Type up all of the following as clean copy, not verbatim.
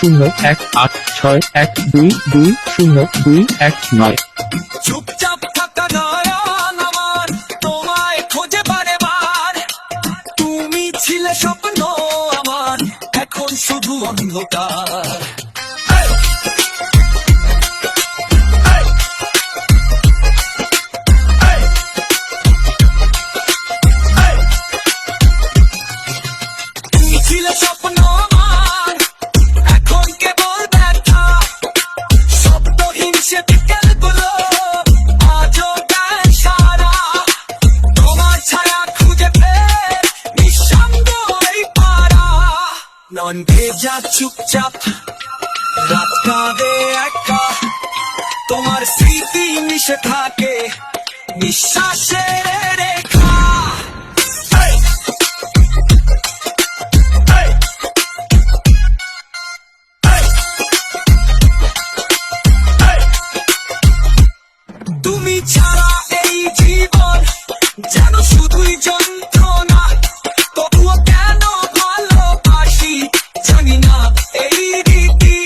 01861222029। চুপচাপ থাকা নয়ন আমার তোমায় খোঁজে বারে বার। তুমি ছিলে স্বপ্ন আমার, এখন শুধু অন্ধকার। তুমি ছিলে স্বপ্ন আমার, এখন কেবল ব্যথা। শব্দহীন সে বিকেলগুলো আজও দেয় সারা। তোমার ছায়া খুঁজে পেয়ে নিঃসঙ্গ এই পাড়া। নন ভেজা চুপচাপ রাত কাঁদে একা, তোমার স্মৃতি মিশে থাকে নিঃশ্বাসের রেখা। তুমি ছাড়া এই জীবন যেন শুধুই যন্ত্রণা, তবুও কেন ভালোবাসি জানি না এই রীতি।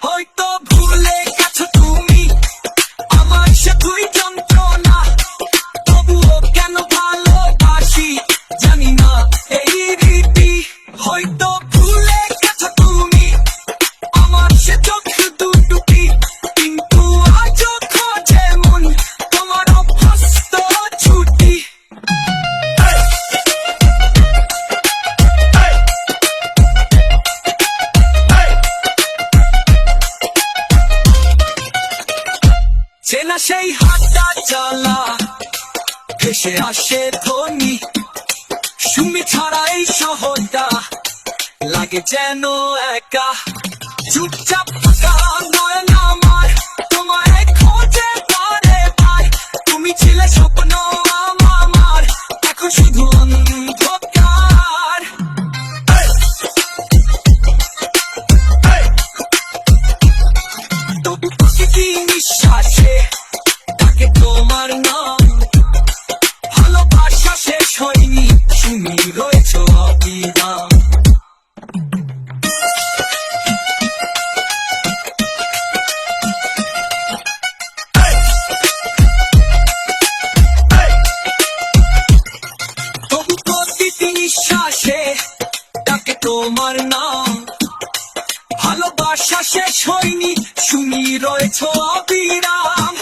হয়তো ভুলে গেছো তুমি আমার শুধুই যন্ত্রণা, তবুও কেন ভালোবাসি জানি না এই রীতি। হয়তো ভুলে গেছো তুমি আমার সে চোখ দুটি, কিন্তু আজও খোঁজে মন তোমার অভ্যস্ত ছুটি। চেনা সেই হাতটা চালা ভেসে আসে ধ্বনি, সুমি ছাড়া এই শহরটা লাগে যেন একা। চুপচাপ থাকা নয়ন আমার তোমায় খোঁজে বারে বার। তুমি ছিলে স্বপ্ন আমার, এখন শুধু অন্ধকার। তবু প্রতিটি নিঃশ্বাসে তাকে তোমার নাম। ভালোবাসা শেষ হয়নি, তুমি রয়েছো অবিরাম। তবু প্রতিটি নিঃশ্বাসে তাকে তোমার নাম। ভালোবাসা শেষ হয়নি, তুমি রয়েছো অবিরাম।